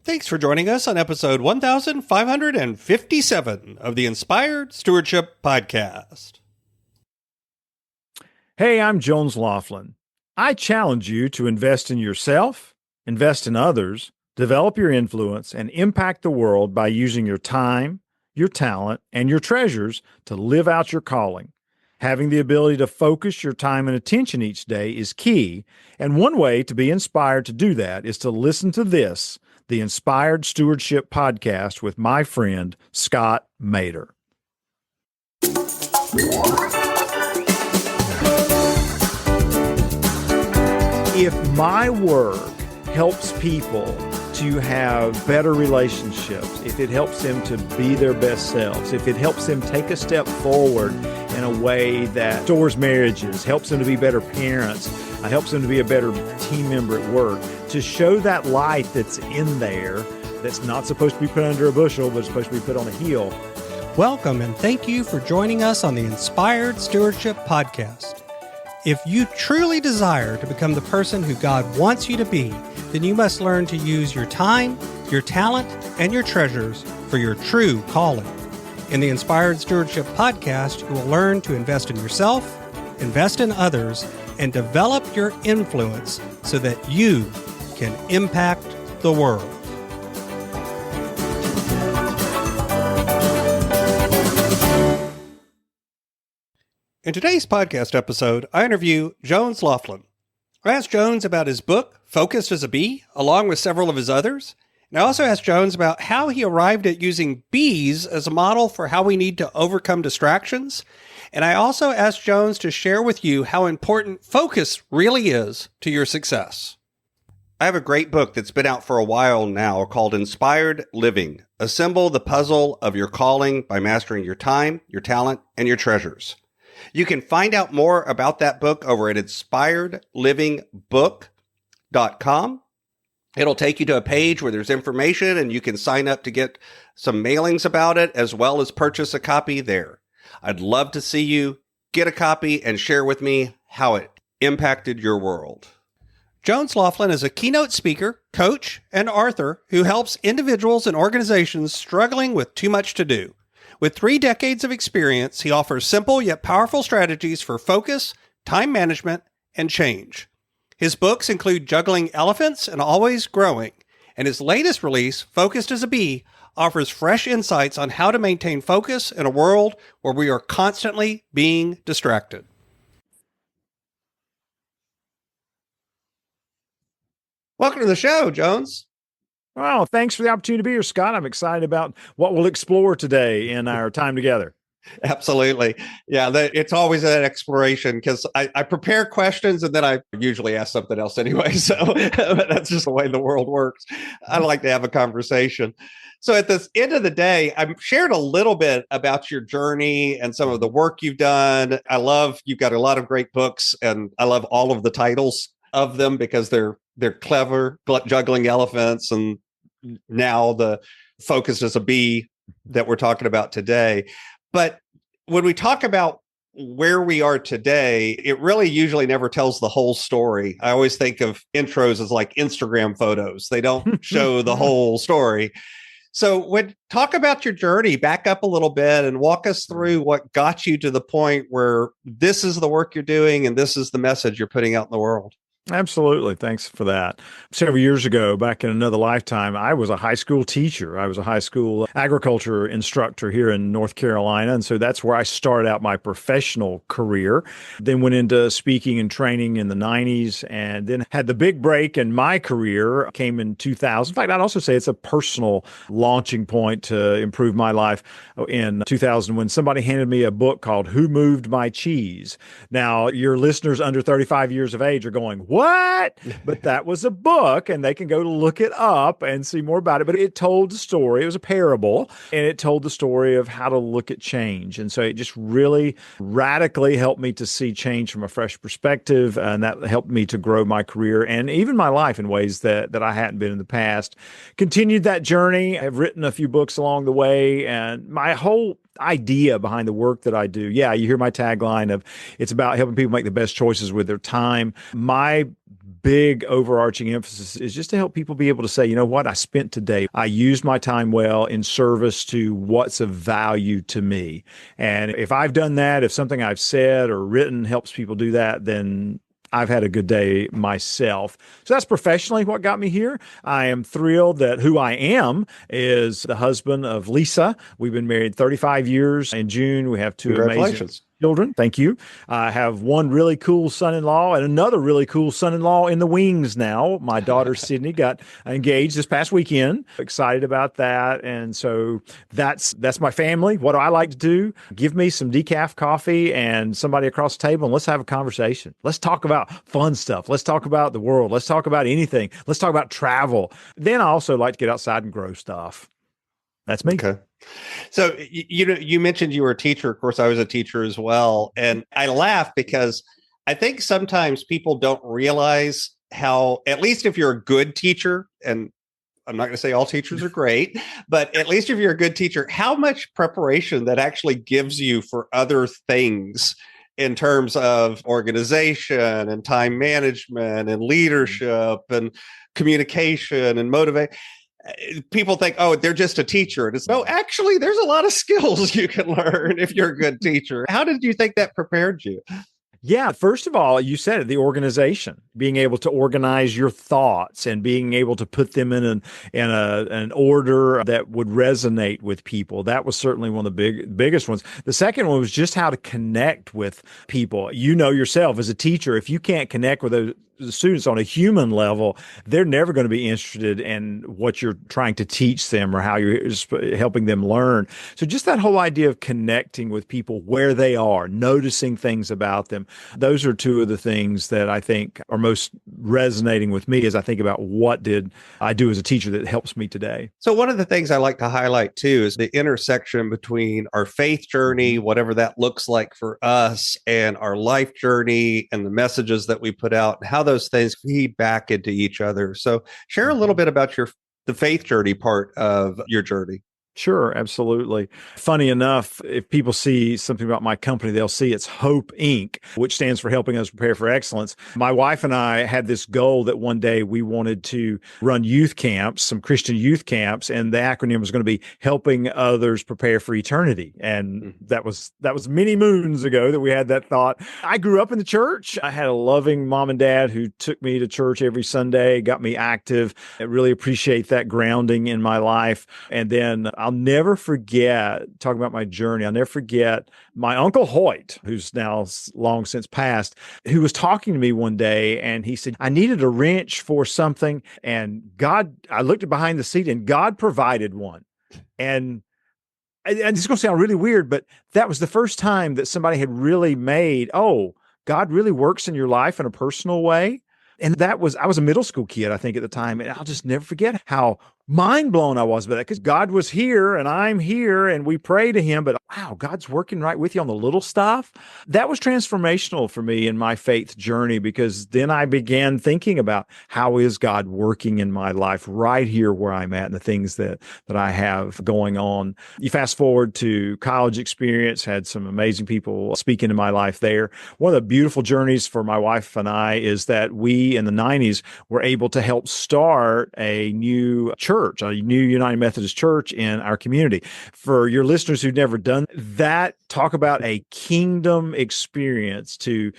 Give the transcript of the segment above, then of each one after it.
Thanks for joining us on episode 1557 of the Inspired Stewardship Podcast. Hey, I'm Jones Loflin. I challenge you to invest in yourself, invest in others, develop your influence, and impact the world by using your time, your talent, and your treasures to live out your calling. Having the ability to focus your time and attention each day is key, and one way to be inspired to do that is to listen to this, the Inspired Stewardship Podcast with my friend, Scott Mader. If my work helps people to have better relationships, if it helps them to be their best selves, if it helps them take a step forward in a way that restores marriages, helps them to be better parents, helps them to be a better team member at work, to show that light that's in there that's not supposed to be put under a bushel, but supposed to be put on a hill. Welcome and thank you for joining us on the Inspired Stewardship Podcast. If you truly desire to become the person who God wants you to be, then you must learn to use your time, your talent, and your treasures for your true calling. In the Inspired Stewardship Podcast, you will learn to invest in yourself, invest in others, and develop your influence so that you can impact the world. In today's podcast episode, I interview Jones Loflin. I asked Jones about his book, Focused as a Bee, along with several of his others. And I also asked Jones about how he arrived at using bees as a model for how we need to overcome distractions. And I also asked Jones to share with you how important focus really is to your success. I have a great book that's been out for a while now called Inspired Living. Assemble the puzzle of your calling by mastering your time, your talent, and your treasures. You can find out more about that book over at inspiredlivingbook.com. It'll take you to a page where there's information and you can sign up to get some mailings about it as well as purchase a copy there. I'd love to see you get a copy and share with me how it impacted your world. Jones Loflin is a keynote speaker, coach, and author who helps individuals and organizations struggling with too much to do. With 3 decades of experience, he offers simple yet powerful strategies for focus, time management, and change. His books include Juggling Elephants and Always Growing, and his latest release, Focused as a Bee, offers fresh insights on how to maintain focus in a world where we are constantly being distracted. Welcome to the show, Jones. Well, thanks for the opportunity to be here, Scott. I'm excited about what we'll explore today in our time together. Absolutely. Yeah, it's always an exploration because I prepare questions and then I usually ask something else anyway. So that's just the way the world works. I like to have a conversation. So at the end of the day, I've shared a little bit about your journey and some of the work you've done. You've got a lot of great books and I love all of the titles of them because they're clever, Juggling Elephants, and now the Focused as a Bee that we're talking about today. But when we talk about where we are today, it really usually never tells the whole story. I always think of intros as like Instagram photos. They don't show the whole story. So talk about your journey, back up a little bit and walk us through what got you to the point where this is the work you're doing and this is the message you're putting out in the world. Absolutely. Thanks for that. Several years ago, back in another lifetime, I was a high school teacher. I was a high school agriculture instructor here in North Carolina. And so that's where I started out my professional career. Then went into speaking and training in the 90s and then had the big break in my career came in 2000. In fact, I'd also say it's a personal launching point to improve my life in 2000 when somebody handed me a book called Who Moved My Cheese? Now, your listeners under 35 years of age are going, what? But that was a book, and they can go look it up and see more about it. But it told the story. It was a parable, and it told the story of how to look at change. And so it just really radically helped me to see change from a fresh perspective, and that helped me to grow my career and even my life in ways that I hadn't been in the past. Continued that journey. I've written a few books along the way, and my whole idea behind the work that I do. Yeah, you hear my tagline of it's about helping people make the best choices with their time. My big overarching emphasis is just to help people be able to say, you know what, I spent today, I used my time well in service to what's of value to me. And if I've done that, if something I've said or written helps people do that, then I've had a good day myself. So that's professionally what got me here. I am thrilled that who I am is the husband of Lisa. We've been married 35 years. In June, we have two amazing children. Thank you. I have one really cool son-in-law and another really cool son-in-law in the wings now. My daughter, Sydney, got engaged this past weekend. Excited about that. And so that's my family. What do I like to do? Give me some decaf coffee and somebody across the table, and let's have a conversation. Let's talk about fun stuff. Let's talk about the world. Let's talk about anything. Let's talk about travel. Then I also like to get outside and grow stuff. That's me. Okay. So you mentioned you were a teacher. Of course, I was a teacher as well. And I laugh because I think sometimes people don't realize how, at least if you're a good teacher, and I'm not going to say all teachers are great, but at least if you're a good teacher, how much preparation that actually gives you for other things in terms of organization and time management and leadership and communication and motivate. People think, oh, they're just a teacher. And it's no, actually, there's a lot of skills you can learn if you're a good teacher. How did you think that prepared you? Yeah, first of all, you said it, the organization, being able to organize your thoughts and being able to put them in an order that would resonate with people. That was certainly one of the biggest ones. The second one was just how to connect with people. You know yourself as a teacher, if you can't connect with the students on a human level, they're never going to be interested in what you're trying to teach them or how you're helping them learn. So just that whole idea of connecting with people where they are, noticing things about them. Those are two of the things that I think are most resonating with me as I think about what did I do as a teacher that helps me today. So one of the things I like to highlight too is the intersection between our faith journey, whatever that looks like for us, and our life journey and the messages that we put out, and how those things feed back into each other. So share a little bit about the faith journey part of your journey. Sure, absolutely. Funny enough, if people see something about my company, they'll see it's Hope Inc., which stands for Helping Us Prepare for Excellence. My wife and I had this goal that one day we wanted to run youth camps, some Christian youth camps, and the acronym was going to be Helping Others Prepare for Eternity. And that was many moons ago that we had that thought. I grew up in the church. I had a loving mom and dad who took me to church every Sunday, got me active. I really appreciate that grounding in my life. And then I'll never forget, talking about my journey, I'll never forget my Uncle Hoyt, who's now long since passed, who was talking to me one day, and he said, I needed a wrench for something, and I looked behind the seat, and God provided one. And it's going to sound really weird, but that was the first time that somebody had really made, oh, God really works in your life in a personal way. And I was a middle school kid, I think, at the time. And I'll just never forget how mind blown I was by that, because God was here and I'm here and we pray to him, but wow, God's working right with you on the little stuff. That was transformational for me in my faith journey, because then I began thinking about how is God working in my life right here where I'm at and the things that I have going on. You fast forward to college experience, had some amazing people speaking in my life there. One of the beautiful journeys for my wife and I is that we in the 90s were able to help start a new church, a new United Methodist Church in our community. For your listeners who've never done that, talk about a kingdom experience to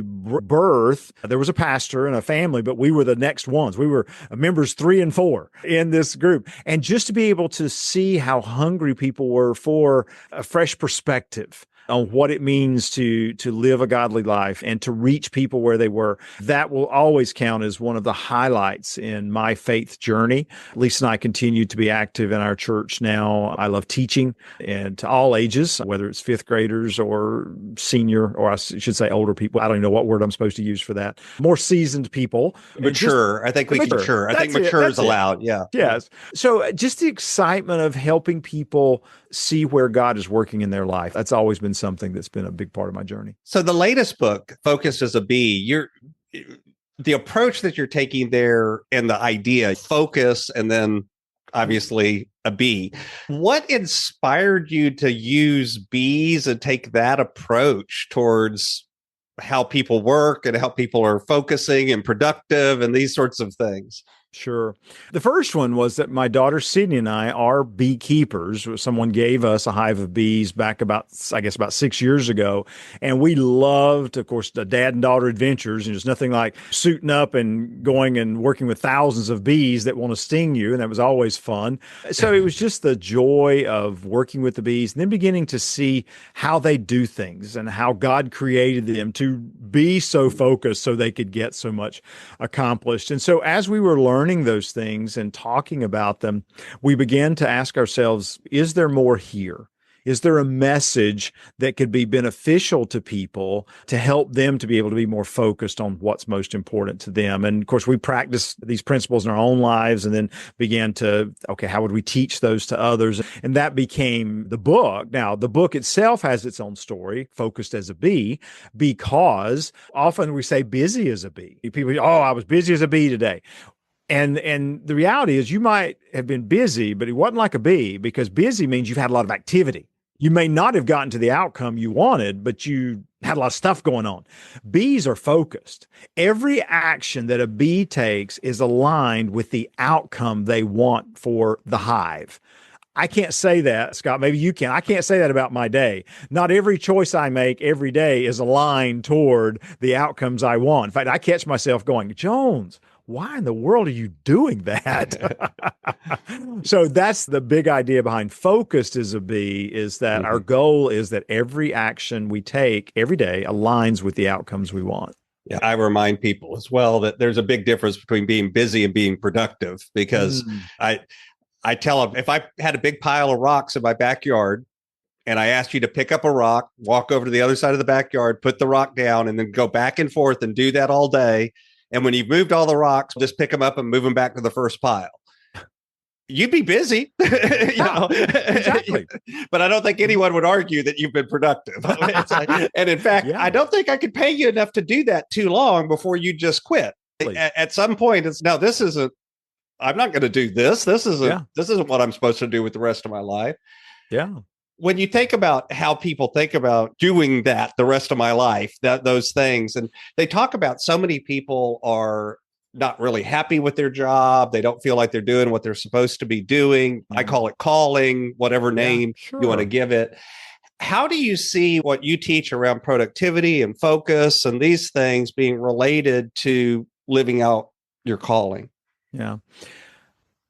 birth. There was a pastor and a family, but we were the next ones. We were members 3 and 4 in this group. And just to be able to see how hungry people were for a fresh perspective on what it means to live a godly life and to reach people where they were, that will always count as one of the highlights in my faith journey. Lisa and I continue to be active in our church now. I love teaching, and to all ages, whether it's fifth graders or senior, or I should say older people. I don't even know what word I'm supposed to use for that. More seasoned people. Mature. I think we can mature. I think mature is allowed. Yeah. Yes. So just the excitement of helping people see where God is working in their life. That's always been something that's been a big part of my journey. So the latest book, Focused as a Bee, the approach that you're taking there and the idea, focus, and then obviously a bee. What inspired you to use bees and take that approach towards how people work and how people are focusing and productive and these sorts of things. Sure. The first one was that my daughter Sydney and I are beekeepers. Someone gave us a hive of bees back about 6 years ago. And we loved, of course, the dad and daughter adventures. And there's nothing like suiting up and going and working with thousands of bees that want to sting you. And that was always fun. So it was just the joy of working with the bees and then beginning to see how they do things and how God created them to be so focused so they could get so much accomplished. And so as we were learning those things and talking about them, we began to ask ourselves, is there more here? Is there a message that could be beneficial to people to help them to be able to be more focused on what's most important to them? And of course, we practiced these principles in our own lives and then began to, okay, how would we teach those to others? And that became the book. Now, the book itself has its own story, Focused as a Bee, because often we say busy as a bee. People, oh, I was busy as a bee today. And the reality is you might have been busy, but it wasn't like a bee, because busy means you've had a lot of activity. You may not have gotten to the outcome you wanted, but you had a lot of stuff going on. Bees are focused. Every action that a bee takes is aligned with the outcome they want for the hive. I can't say that, Scott. Maybe you can. I can't say that about my day. Not every choice I make every day is aligned toward the outcomes I want. In fact, I catch myself going, Jones, why in the world are you doing that? So that's the big idea behind Focused as a Bee, is that our goal is that every action we take every day aligns with the outcomes we want. Yeah, I remind people as well that there's a big difference between being busy and being productive, because I tell them, if I had a big pile of rocks in my backyard and I asked you to pick up a rock, walk over to the other side of the backyard, put the rock down, and then go back and forth and do that all day. And when you've moved all the rocks, just pick them up and move them back to the first pile. You'd be busy, Exactly. But I don't think anyone would argue that you've been productive. And in fact, I don't think I could pay you enough to do that too long before you just quit. At some point, it's no, this isn't. I'm not going to do this. This isn't what I'm supposed to do with the rest of my life. Yeah. When you think about how people think about doing that the rest of my life, those things, and they talk about so many people are not really happy with their job. They don't feel like they're doing what they're supposed to be doing. I call it calling, whatever name you want to give it. How do you see what you teach around productivity and focus and these things being related to living out your calling? Yeah.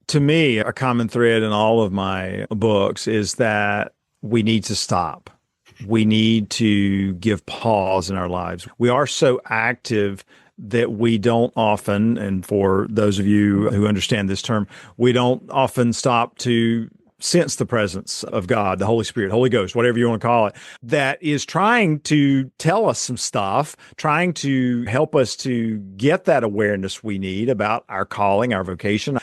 To me, a common thread in all of my books is that we need to stop. We need to give pause in our lives. We are so active that we don't often, and for those of you who understand this term, we don't often stop to sense the presence of God, the Holy Spirit, Holy Ghost, whatever you want to call it, that is trying to tell us some stuff, trying to help us to get that awareness we need about our calling, our vocation,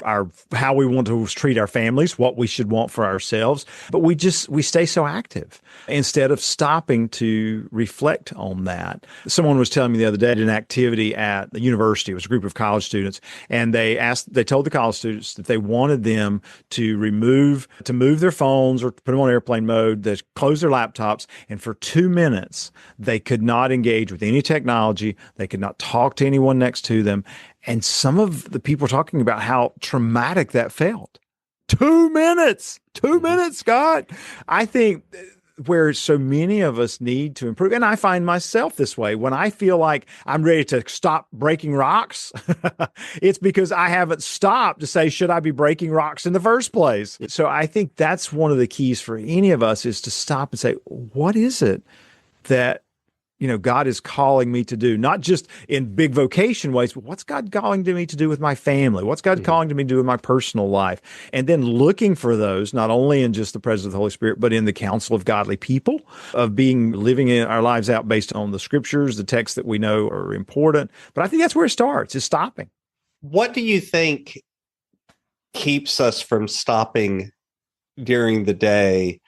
how we want to treat our families, what we should want for ourselves. But we stay so active instead of stopping to reflect on that. Someone was telling me the other day, an activity at the university, it was a group of college students, and they told the college students that they wanted them to move their phones or put them on airplane mode, they close their laptops, and for 2 minutes, they could not engage with any technology. They could not talk to anyone next to them. And some of the people were talking about how traumatic that felt. 2 minutes, 2 minutes, Scott. I think where so many of us need to improve, and I find myself this way, when I feel like I'm ready to stop breaking rocks, it's because I haven't stopped to say, should I be breaking rocks in the first place? So I think that's one of the keys for any of us, is to stop and say, what is it that God is calling me to do, not just in big vocation ways, but what's God calling to me to do with my family? What's God calling to me to do with my personal life? And then looking for those, not only in just the presence of the Holy Spirit, but in the counsel of godly people, of living in our lives out based on the scriptures, the texts that we know are important. But I think that's where it starts, is stopping. What do you think keeps us from stopping during the day?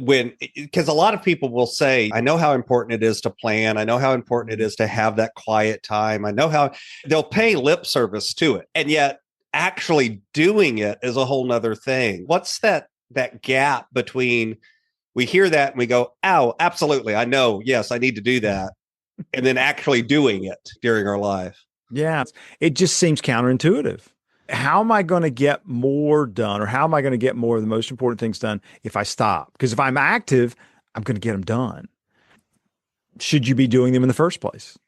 Because a lot of people will say, I know how important it is to plan. I know how important it is to have that quiet time. I know how they'll pay lip service to it. And yet actually doing it is a whole nother thing. What's that gap between we hear that and we go, oh, absolutely. I know. Yes, I need to do that. and then actually doing it during our life. Yeah, it just seems counterintuitive. How am I going to get more done, or how am I going to get more of the most important things done if I stop? Because if I'm active, I'm going to get them done. Should you be doing them in the first place?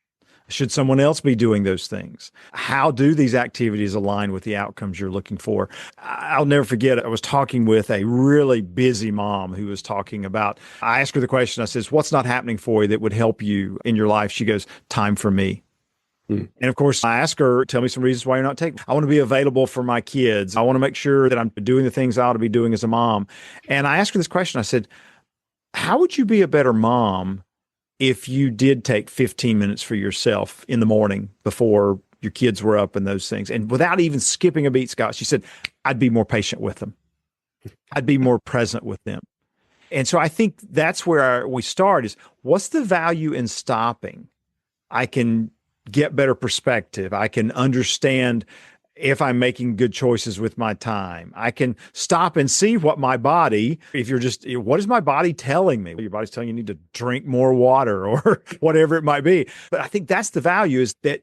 Should someone else be doing those things? How do these activities align with the outcomes you're looking for? I'll never forget, I was talking with a really busy mom who was talking about, I asked her the question, I says, what's not happening for you that would help you in your life? She goes, time for me. And of course, I ask her, tell me some reasons why you're not taking. I want to be available for my kids. I want to make sure that I'm doing the things I ought to be doing as a mom. And I asked her this question. I said, how would you be a better mom if you did take 15 minutes for yourself in the morning before your kids were up and those things? And without even skipping a beat, Scott, she said, I'd be more patient with them. I'd be more present with them. And so I think that's where we start is, what's the value in stopping? I can get better perspective. I can understand if I'm making good choices with my time. I can stop and see what my body, if you're just, what is my body telling me? Your body's telling you need to drink more water or whatever it might be. But I think that's the value, is that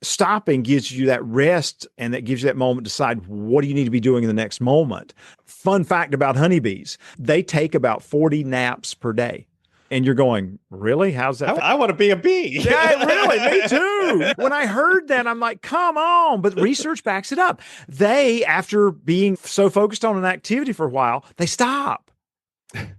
stopping gives you that rest, and that gives you that moment to decide, what do you need to be doing in the next moment? Fun fact about honeybees, they take about 40 naps per day. And you're going, really? How's that? I want to be a bee. Yeah, really, me too. When I heard that, I'm like, come on. But research backs it up. They, after being so focused on an activity for a while, they stop.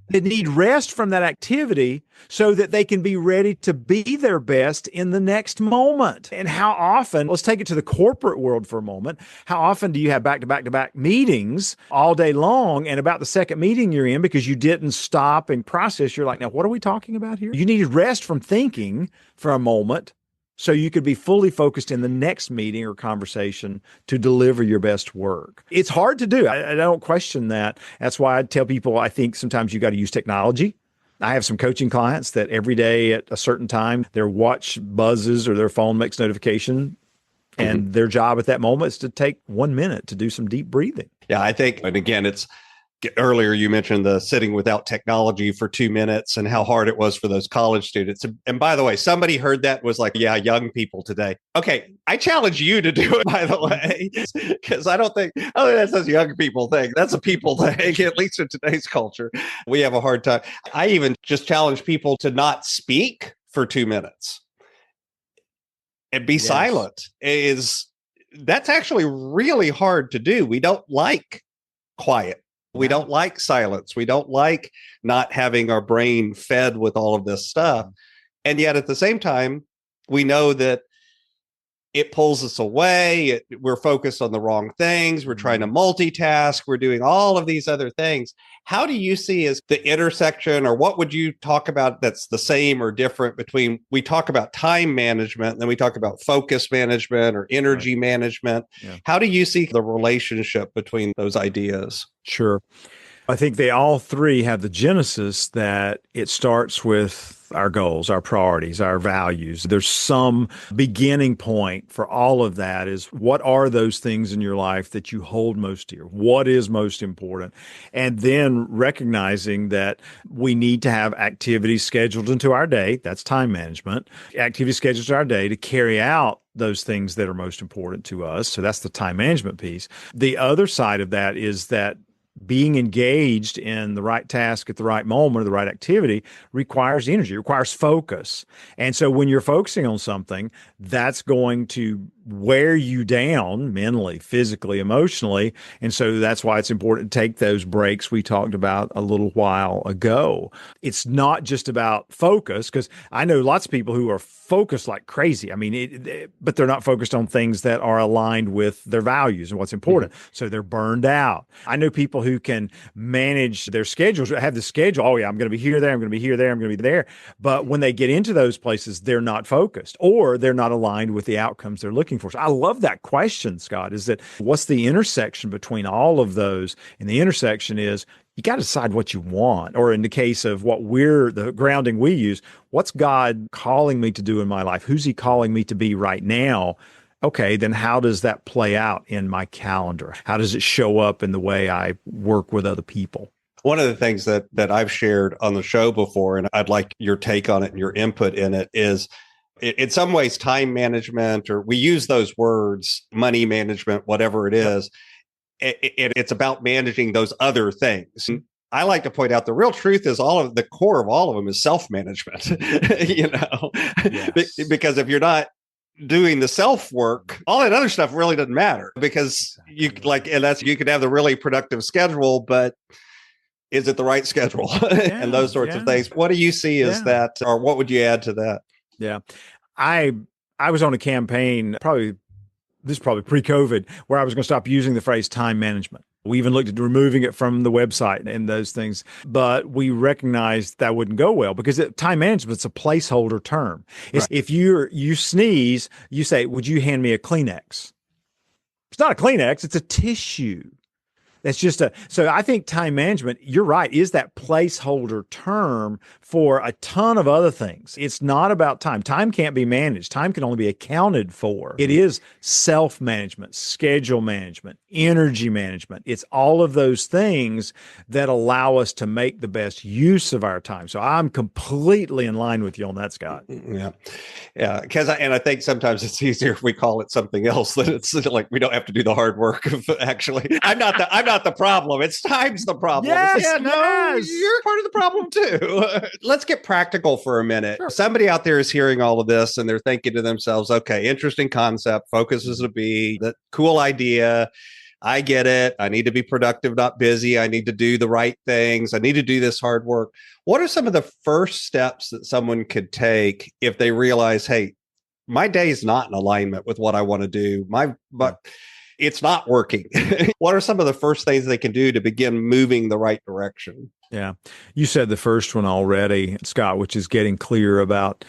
They need rest from that activity so that they can be ready to be their best in the next moment. And how often, let's take it to the corporate world for a moment. How often do you have back-to-back-to-back meetings all day long, and about the second meeting you're in, because you didn't stop and process, you're like, now, what are we talking about here? You needed rest from thinking for a moment so you could be fully focused in the next meeting or conversation to deliver your best work. It's hard to do. I don't question that. That's why I tell people, I think sometimes you got to use technology. I have some coaching clients that every day at a certain time, their watch buzzes or their phone makes notification. And their job at that moment is to take 1 minute to do some deep breathing. Yeah, I think, and again, it's earlier you mentioned the sitting without technology for 2 minutes and how hard it was for those college students. And by the way, somebody heard that, was like, yeah, young people today. Okay, I challenge you to do it, by the way, because I don't think, oh, that's a young people thing. That's a people thing, at least in today's culture. We have a hard time. I even just challenge people to not speak for 2 minutes and be silent. That's actually really hard to do. We don't like quiet. We don't like silence. We don't like not having our brain fed with all of this stuff. And yet at the same time, we know that it pulls us away. We're focused on the wrong things. We're trying to multitask. We're doing all of these other things. How do you see as the intersection, or what would you talk about that's the same or different between, we talk about time management, and then we talk about focus management or energy management. Yeah. How do you see the relationship between those ideas? Sure. I think they all three have the genesis that it starts with our goals, our priorities, our values. There's some beginning point for all of that, is what are those things in your life that you hold most dear? What is most important? And then recognizing that we need to have activities scheduled into our day. That's time management. Activities scheduled to our day to carry out those things that are most important to us. So that's the time management piece. The other side of that is that being engaged in the right task at the right moment, or the right activity, requires energy, requires focus. And so when you're focusing on something, that's going to wear you down mentally, physically, emotionally. And so that's why it's important to take those breaks we talked about a little while ago. It's not just about focus, because I know lots of people who are focused like crazy. I mean, but they're not focused on things that are aligned with their values and what's important. So they're burned out. I know people who can manage their schedules, have the schedule. Oh yeah, I'm going to be here, there. I'm going to be here, there. I'm going to be there. But when they get into those places, they're not focused, or they're not aligned with the outcomes they're looking for. So I love that question, Scott, is that what's the intersection between all of those? And the intersection is, you got to decide what you want. Or in the case of the grounding we use, what's God calling me to do in my life? Who's he calling me to be right now? Okay, then how does that play out in my calendar? How does it show up in the way I work with other people? One of the things that I've shared on the show before, and I'd like your take on it and your input in it, is In some ways, time management, or we use those words, money management, whatever it is, it's about managing those other things. I like to point out the real truth is all of the core of all of them is self-management, Yes. because if you're not doing the self work, all that other stuff really doesn't matter because you like, and that's, you could have the really productive schedule, but is it the right schedule and those sorts of things? What do you see as that, or what would you add to that? Yeah. I was on a campaign, this is probably pre-COVID, where I was going to stop using the phrase time management. We even looked at removing it from the website and those things, but we recognized that wouldn't go well because time management is a placeholder term. Right. If you sneeze, you say, "Would you hand me a Kleenex?" It's not a Kleenex; it's a tissue. That's just so I think time management, you're right, is that placeholder term for a ton of other things. It's not about time. Time can't be managed. Time can only be accounted for. It is self-management, schedule management, energy management. It's all of those things that allow us to make the best use of our time. So I'm completely in line with you on that, Scott. Yeah. Yeah. Because I think sometimes it's easier if we call it something else, that it's like we don't have to do the hard work of actually. I'm not the problem. It's time's the problem. Yes, you're part of the problem too. Let's get practical for a minute. Sure. Somebody out there is hearing all of this and they're thinking to themselves, okay, interesting concept, focus is to be, that cool idea. I get it. I need to be productive, not busy. I need to do the right things. I need to do this hard work. What are some of the first steps that someone could take if they realize, hey, my day is not in alignment with what I want to do. But it's not working. What are some of the first things they can do to begin moving the right direction? Yeah. You said the first one already, Scott, which is getting clear about,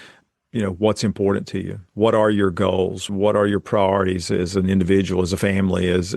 what's important to you. What are your goals? What are your priorities as an individual, as a family, as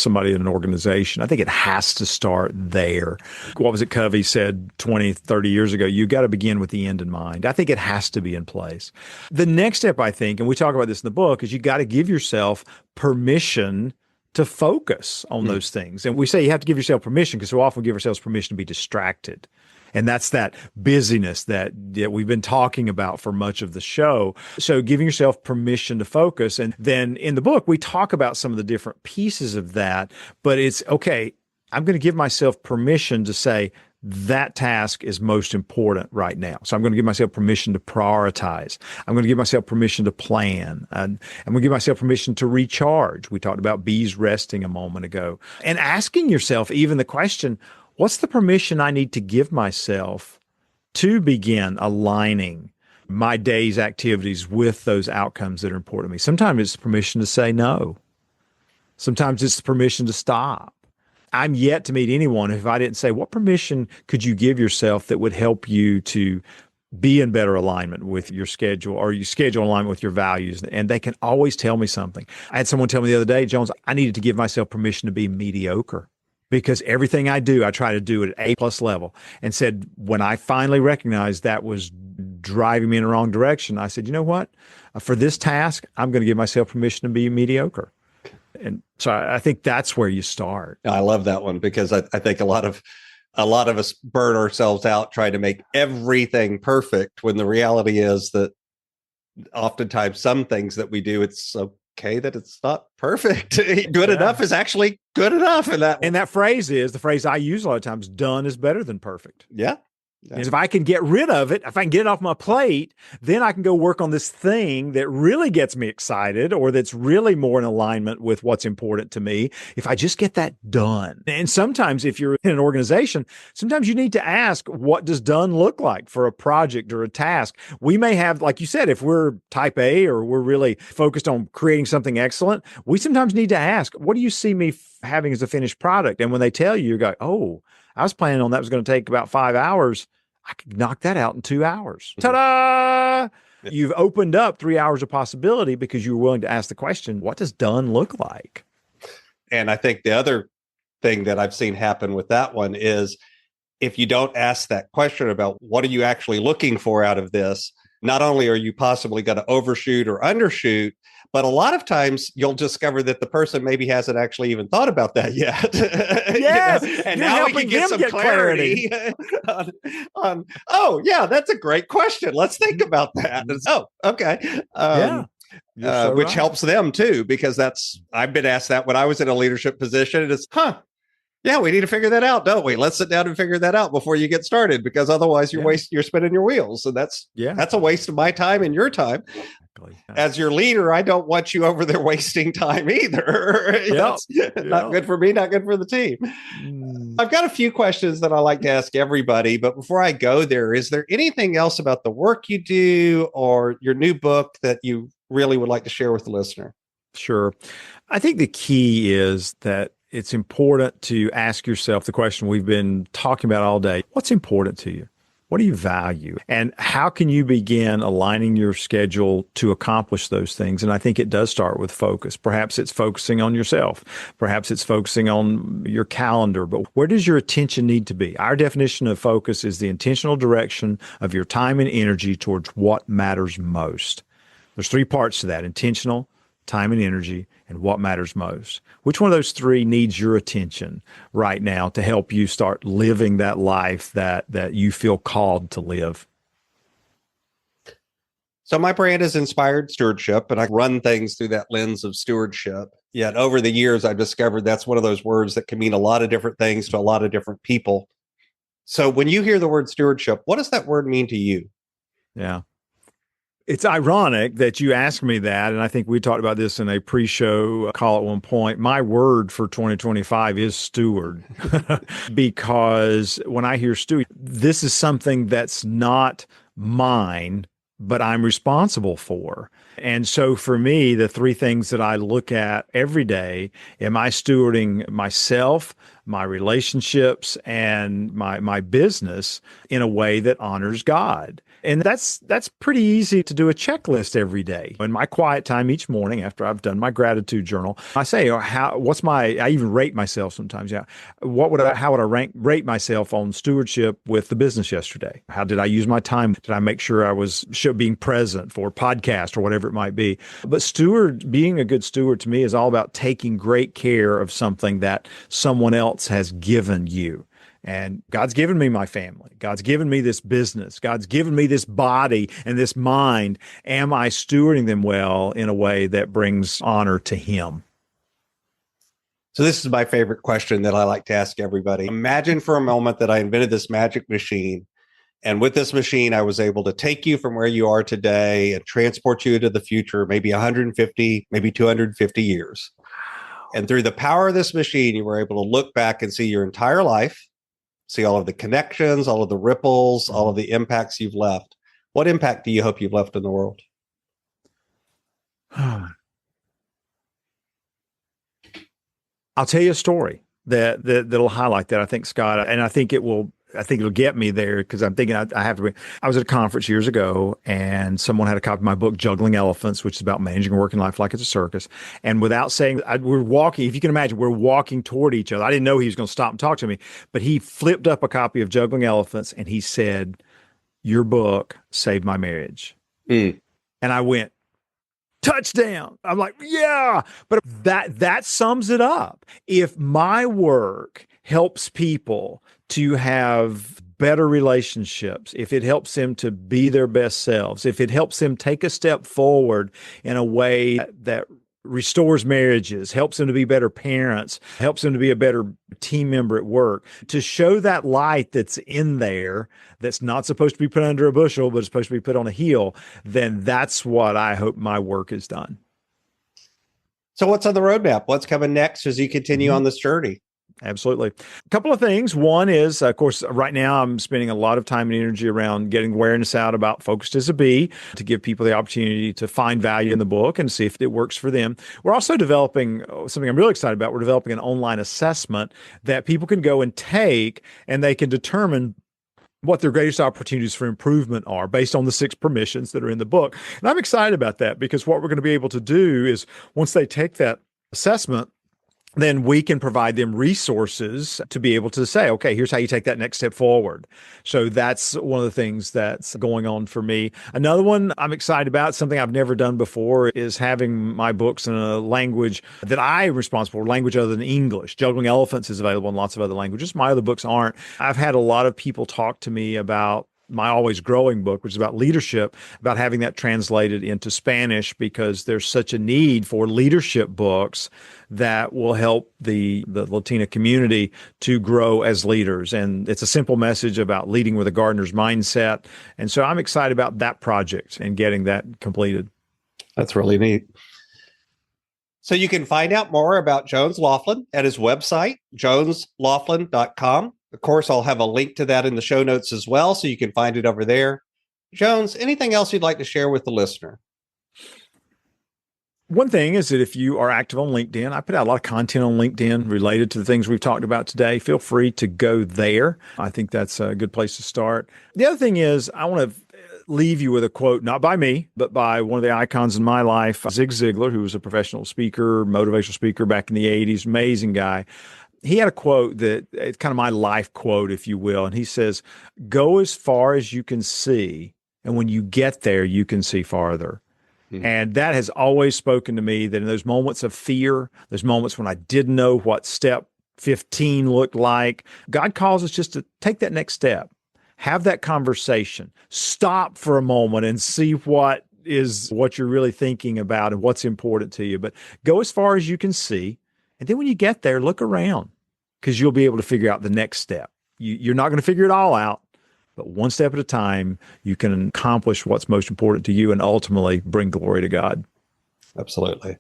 somebody in an organization? I think it has to start there. What was it Covey said 20, 30 years ago? You got to begin with the end in mind. I think it has to be in place. The next step, I think, and we talk about this in the book, is you got to give yourself permission to focus on those things. And we say you have to give yourself permission because so often we give ourselves permission to be distracted. And that's that busyness that we've been talking about for much of the show. So giving yourself permission to focus. And then in the book, we talk about some of the different pieces of that. But it's, okay, I'm going to give myself permission to say, that task is most important right now. So I'm going to give myself permission to prioritize. I'm going to give myself permission to plan. And I'm going to give myself permission to recharge. We talked about bees resting a moment ago. And asking yourself even the question, what's the permission I need to give myself to begin aligning my day's activities with those outcomes that are important to me? Sometimes it's permission to say no. Sometimes it's permission to stop. I'm yet to meet anyone if I didn't say, what permission could you give yourself that would help you to be in better alignment with your schedule, or your schedule alignment with your values? And they can always tell me something. I had someone tell me the other day, Jones, I needed to give myself permission to be mediocre because everything I do, I try to do at an A+ level. And said, when I finally recognized that was driving me in the wrong direction, I said, you know what? For this task, I'm going to give myself permission to be mediocre. And so I think that's where you start. I love that one because I think a lot of us burn ourselves out trying to make everything perfect when the reality is that oftentimes some things that we do, it's okay that it's not perfect. Good enough is actually good enough. And that phrase is the phrase I use a lot of times, done is better than perfect. Yeah. Is if I can get rid of it, if I can get it off my plate, then I can go work on this thing that really gets me excited or that's really more in alignment with what's important to me. If I just get that done. And sometimes if you're in an organization, sometimes you need to ask, what does done look like for a project or a task? We may have, like you said, if we're type A or we're really focused on creating something excellent, we sometimes need to ask, what do you see me having as a finished product? And when they tell you, you go, oh, I was planning on that was going to take about 5 hours. I could knock that out in 2 hours. Ta-da! You've opened up 3 hours of possibility because you were willing to ask the question, what does done look like? And I think the other thing that I've seen happen with that one is if you don't ask that question about what are you actually looking for out of this, not only are you possibly going to overshoot or undershoot, but a lot of times you'll discover that the person maybe hasn't actually even thought about that yet. Yes, and you're now we helping can get them some get clarity on, oh, yeah, that's a great question. Let's think about that. Oh, okay. Yeah, you're so Which right. helps them too, because I've been asked that when I was in a leadership position. And it's, yeah, we need to figure that out, don't we? Let's sit down and figure that out before you get started, because otherwise you're spinning your wheels. So that's a waste of my time and your time. Exactly. As your leader, I don't want you over there wasting time either. That's not good for me, not good for the team. I've got a few questions that I like to ask everybody, but before I go there, is there anything else about the work you do or your new book that you really would like to share with the listener? Sure. I think the key is that it's important to ask yourself the question we've been talking about all day. What's important to you? What do you value? And how can you begin aligning your schedule to accomplish those things? And I think it does start with focus. Perhaps it's focusing on yourself. Perhaps it's focusing on your calendar. But where does your attention need to be? Our definition of focus is the intentional direction of your time and energy towards what matters most. There's three parts to that: intentional, time and energy, and what matters most. Which one of those three needs your attention right now to help you start living that life that you feel called to live? So my brand is Inspired Stewardship, and I run things through that lens of stewardship. Yet over the years, I've discovered that's one of those words that can mean a lot of different things to a lot of different people. So when you hear the word stewardship, what does that word mean to you? Yeah. It's ironic that you asked me that, and I think we talked about this in a pre-show call at one point. My word for 2025 is steward, because when I hear steward, this is something that's not mine, but I'm responsible for. And so for me, the three things that I look at every day: am I stewarding myself, my relationships, and my business in a way that honors God? And that's pretty easy to do a checklist every day. In my quiet time each morning after I've done my gratitude journal, I say, I even rate myself sometimes. Yeah. How would I rate myself on stewardship with the business yesterday? How did I use my time? Did I make sure I was being present for podcast or whatever it might be? But being a good steward to me is all about taking great care of something that someone else has given you. And God's given me my family. God's given me this business. God's given me this body and this mind. Am I stewarding them well in a way that brings honor to Him? So this is my favorite question that I like to ask everybody. Imagine for a moment that I invented this magic machine. And with this machine, I was able to take you from where you are today and transport you into the future, maybe 150, maybe 250 years. And through the power of this machine, you were able to look back and see your entire life, see all of the connections, all of the ripples, all of the impacts you've left. What impact do you hope you've left in the world? I'll tell you a story that'll highlight that. I think, Scott, and I think it'll get me there, because I'm thinking I was at a conference years ago, and someone had a copy of my book, Juggling Elephants, which is about managing a working life like it's a circus. And without saying, we're walking, if you can imagine, we're walking toward each other. I didn't know he was going to stop and talk to me, but he flipped up a copy of Juggling Elephants and he said, "Your book saved my marriage." And I went, touchdown. I'm like, yeah, but that sums it up. If my work helps people to have better relationships, if it helps them to be their best selves, if it helps them take a step forward in a way that restores marriages, helps them to be better parents, helps them to be a better team member at work, to show that light that's in there, that's not supposed to be put under a bushel, but it's supposed to be put on a hill, then that's what I hope my work has done. So what's on the roadmap? What's coming next as you continue on this journey? Absolutely. A couple of things. One is, of course, right now I'm spending a lot of time and energy around getting awareness out about Focused as a Bee, to give people the opportunity to find value in the book and see if it works for them. We're also developing something I'm really excited about. We're developing an online assessment that people can go and take, and they can determine what their greatest opportunities for improvement are based on the 6 permissions that are in the book. And I'm excited about that, because what we're going to be able to do is, once they take that assessment, then we can provide them resources to be able to say, okay, here's how you take that next step forward. So that's one of the things that's going on for me. Another one I'm excited about, something I've never done before, is having my books in a language that I'm responsible for, language other than English. Juggling Elephants is available in lots of other languages. My other books aren't. I've had a lot of people talk to me about my always growing book, which is about leadership, about having that translated into Spanish, because there's such a need for leadership books that will help the Latina community to grow as leaders. And it's a simple message about leading with a gardener's mindset. And so I'm excited about that project and getting that completed. That's really neat. So you can find out more about Jones Loflin at his website, jonesloflin.com. Of course, I'll have a link to that in the show notes as well, so you can find it over there. Jones, anything else you'd like to share with the listener? One thing is that if you are active on LinkedIn, I put out a lot of content on LinkedIn related to the things we've talked about today. Feel free to go there. I think that's a good place to start. The other thing is, I want to leave you with a quote, not by me, but by one of the icons in my life, Zig Ziglar, who was a professional speaker, motivational speaker back in the 80s, amazing guy. He had a quote that it's kind of my life quote, if you will. And he says, go as far as you can see. And when you get there, you can see farther. Mm-hmm. And that has always spoken to me, that in those moments of fear, those moments when I didn't know what step 15 looked like, God calls us just to take that next step, have that conversation, stop for a moment and see what you're really thinking about and what's important to you. But go as far as you can see. And then when you get there, look around, because you'll be able to figure out the next step. You're not going to figure it all out, but one step at a time, you can accomplish what's most important to you and ultimately bring glory to God. Absolutely.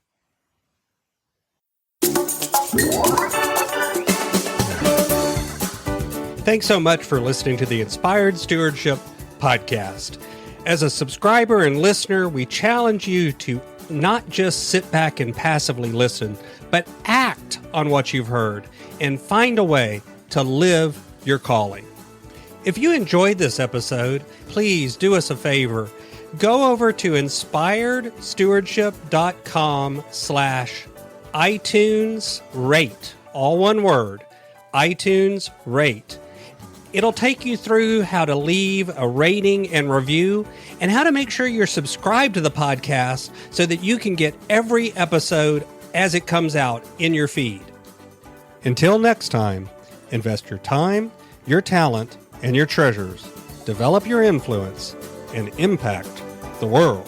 Thanks so much for listening to the Inspired Stewardship Podcast. As a subscriber and listener, we challenge you to not just sit back and passively listen, but act on what you've heard and find a way to live your calling. If you enjoyed this episode, please do us a favor. Go over to inspiredstewardship.com/iTunes rate, all one word, iTunes rate. It'll take you through how to leave a rating and review and how to make sure you're subscribed to the podcast so that you can get every episode as it comes out in your feed. Until next time, invest your time, your talent, and your treasures. Develop your influence and impact the world.